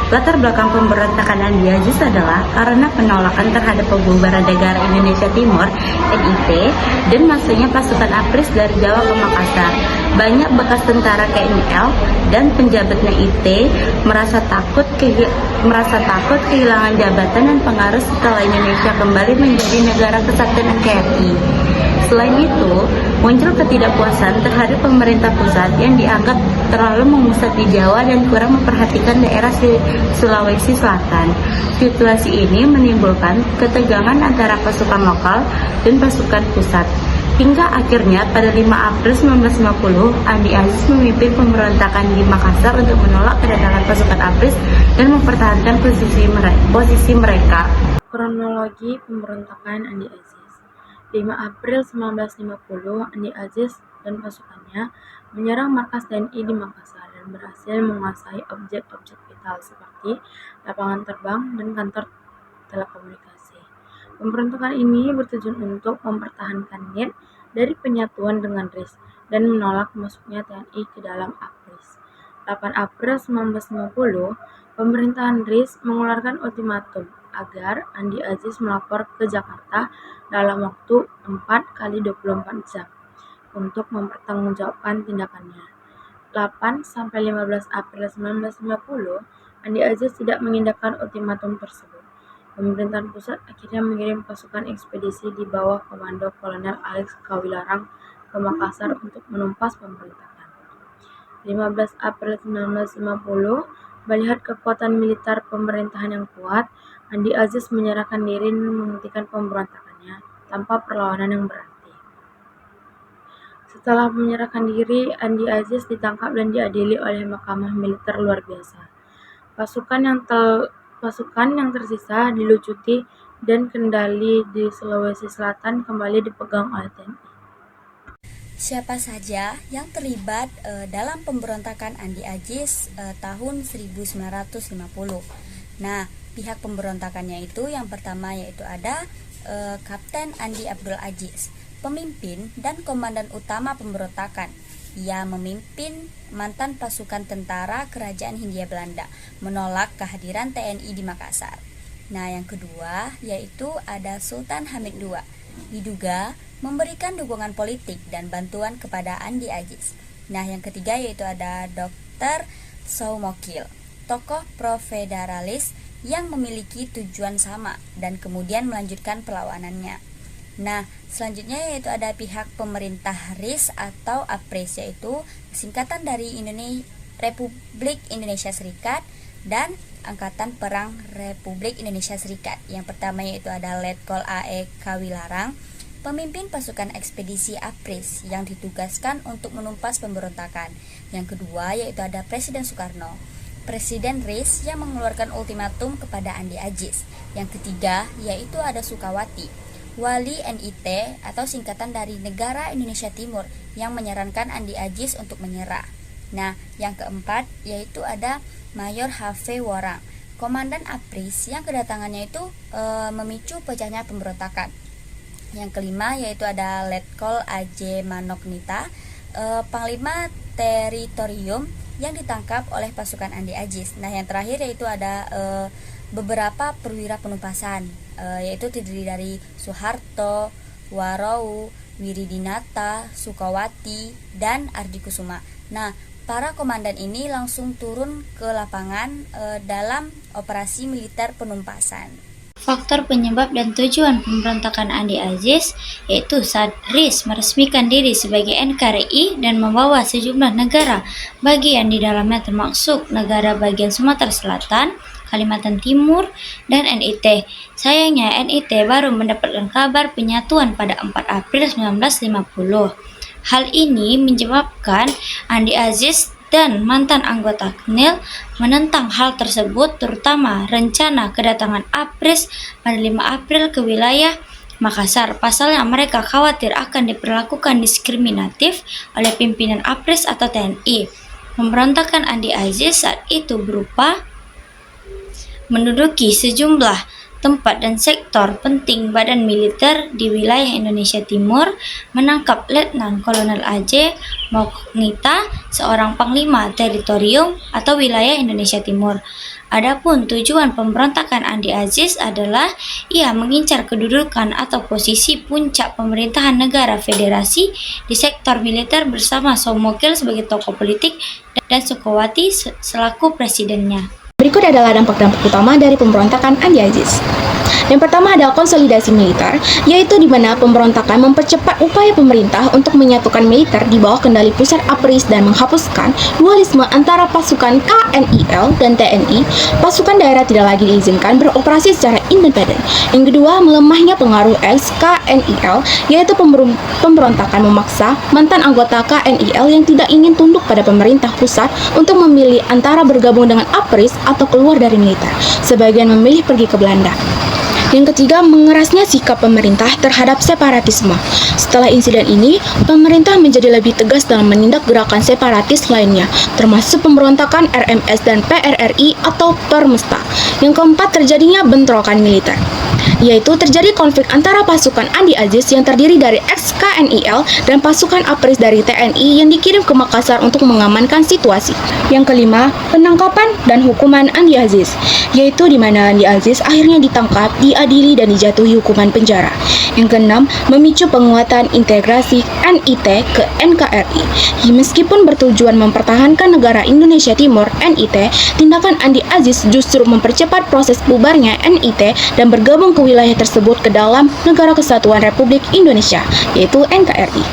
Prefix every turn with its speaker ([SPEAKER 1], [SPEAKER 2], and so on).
[SPEAKER 1] Latar belakang pemberontakan Andi Aziz adalah karena penolakan terhadap pembubaran Negara Indonesia Timur (NIT) dan masuknya pasukan APRIS dari Jawa ke Makassar. Banyak bekas tentara KNL dan penjabat NIT merasa takut kehilangan jabatan dan pengaruh setelah Indonesia kembali menjadi negara kesatuan NKRI. Selain itu, muncul ketidakpuasan terhadap pemerintah pusat yang dianggap terlalu memusat di Jawa dan kurang memperhatikan daerah Sulawesi Selatan. Situasi ini menimbulkan ketegangan antara pasukan lokal dan pasukan pusat. Hingga akhirnya pada 5 April 1950, Andi Aziz memimpin pemberontakan di Makassar untuk menolak kedatangan pasukan APRIS dan mempertahankan posisi mereka.
[SPEAKER 2] Kronologi pemberontakan Andi Aziz. 5 April 1950, Andi Aziz dan pasukannya menyerang markas TNI di Makassar dan berhasil menguasai objek-objek vital seperti lapangan terbang dan kantor telekomunikasi. Pemberontakan ini bertujuan untuk mempertahankan NIT dari penyatuan dengan RIS dan menolak masuknya TNI ke dalam APRIS. 8 April 1950, pemerintahan RIS mengeluarkan ultimatum agar Andi Aziz melapor ke Jakarta dalam waktu 4x24 jam untuk mempertanggungjawabkan tindakannya. 8-15 April 1950, Andi Aziz tidak mengindahkan ultimatum tersebut. Pemerintahan pusat akhirnya mengirim pasukan ekspedisi di bawah komando Kolonel Alex Kawilarang ke Makassar untuk menumpas pemberontakan. 15 April 1950, melihat kekuatan militer pemerintahan yang kuat, Andi Aziz menyerahkan diri dan menghentikan pemberontakannya tanpa perlawanan yang berarti. Setelah menyerahkan diri, Andi Aziz ditangkap dan diadili oleh Mahkamah Militer Luar Biasa. Pasukan yang tersisa dilucuti dan kendali di Sulawesi Selatan kembali dipegang oleh TNI.
[SPEAKER 3] Siapa saja yang terlibat dalam pemberontakan Andi Aziz tahun 1950? Nah, pihak pemberontakannya itu yang pertama yaitu ada Kapten Andi Abdul Aziz, pemimpin dan komandan utama pemberontakan. Ia memimpin mantan pasukan tentara Kerajaan Hindia Belanda menolak kehadiran TNI di Makassar. Nah, yang kedua yaitu ada Sultan Hamid II, diduga memberikan dukungan politik dan bantuan kepada Andi Aziz. Nah, yang ketiga yaitu ada Dr. Soumokil, tokoh pro-federalis yang memiliki tujuan sama dan kemudian melanjutkan perlawanannya. Nah, selanjutnya yaitu ada pihak pemerintah RIS atau APRIS, yaitu singkatan dari Republik Indonesia Serikat dan Angkatan Perang Republik Indonesia Serikat. Yang pertama yaitu ada Letkol A.E. Kawilarang, pemimpin pasukan ekspedisi APRIS yang ditugaskan untuk menumpas pemberontakan. Yang kedua yaitu ada Presiden Soekarno, Presiden RIS yang mengeluarkan ultimatum kepada Andi Aziz. Yang ketiga yaitu ada Sukawati, Wali NIT atau singkatan dari Negara Indonesia Timur yang menyarankan Andi Aziz untuk menyerah. Nah, yang keempat yaitu ada Mayor H.V. Worang, komandan APRIS yang kedatangannya itu memicu pecahnya pemberontakan. Yang kelima yaitu ada Letkol A.J. Manoknita, Panglima Teritorium yang ditangkap oleh pasukan Andi Aziz. Nah, yang terakhir yaitu ada beberapa perwira penumpasan, yaitu terdiri dari Soeharto, Warau, Wiridinata, Sukawati, dan Ardi Kusuma. Nah, para komandan ini langsung turun ke lapangan dalam operasi militer penumpasan.
[SPEAKER 4] Faktor penyebab dan tujuan pemberontakan Andi Aziz yaitu saat RIS meresmikan diri sebagai NKRI dan membawa sejumlah negara bagian di dalamnya termasuk negara bagian Sumatera Selatan, Kalimantan Timur, dan NIT. Sayangnya NIT baru mendapatkan kabar penyatuan pada 4 April 1950. Hal ini menyebabkan Andi Aziz dan mantan anggota KNIL menentang hal tersebut, terutama rencana kedatangan APRIS pada 5 April ke wilayah Makassar. Pasalnya mereka khawatir akan diperlakukan diskriminatif oleh pimpinan APRIS atau TNI. Pemberontakan Andi Aziz saat itu berupa menduduki sejumlah tempat dan sektor penting badan militer di wilayah Indonesia Timur, menangkap Letnan Kolonel A.J. Manoknita, seorang panglima teritorium atau wilayah Indonesia Timur, Adapun tujuan pemberontakan Andi Aziz adalah ia mengincar kedudukan atau posisi puncak pemerintahan negara federasi di sektor militer bersama Somokel sebagai tokoh politik dan Sukowati selaku presidennya.
[SPEAKER 5] Berikut adalah dampak-dampak utama dari pemberontakan Andi Aziz. Yang pertama adalah konsolidasi militer, yaitu di mana pemberontakan mempercepat upaya pemerintah untuk menyatukan militer di bawah kendali pusat APRIS dan menghapuskan dualisme antara pasukan KNIL dan TNI. Pasukan daerah tidak lagi diizinkan beroperasi secara independen. Yang kedua, melemahnya pengaruh ex-KNIL, yaitu pemberontakan memaksa mantan anggota KNIL yang tidak ingin tunduk pada pemerintah pusat untuk memilih antara bergabung dengan APRIS atau keluar dari militer. Sebagian memilih pergi ke Belanda. Yang ketiga, mengerasnya sikap pemerintah terhadap separatisme. Setelah insiden ini, pemerintah menjadi lebih tegas dalam menindak gerakan separatis lainnya, termasuk pemberontakan RMS dan PRRI atau Permesta. Yang keempat, terjadinya bentrokan militer, yaitu terjadi konflik antara pasukan Andi Aziz yang terdiri dari ex-KNIL dan pasukan APRIS dari TNI yang dikirim ke Makassar untuk mengamankan situasi. Yang kelima, penangkapan dan hukuman Andi Aziz, yaitu di mana Andi Aziz akhirnya ditangkap, diadili dan dijatuhi hukuman penjara. Yang keenam, memicu penguatan integrasi NIT ke NKRI. Meskipun bertujuan mempertahankan negara Indonesia Timur (NIT), tindakan Andi Aziz justru mempercepat proses bubarnya NIT dan bergabung ke wilayah tersebut ke dalam Negara Kesatuan Republik Indonesia, yaitu NKRI.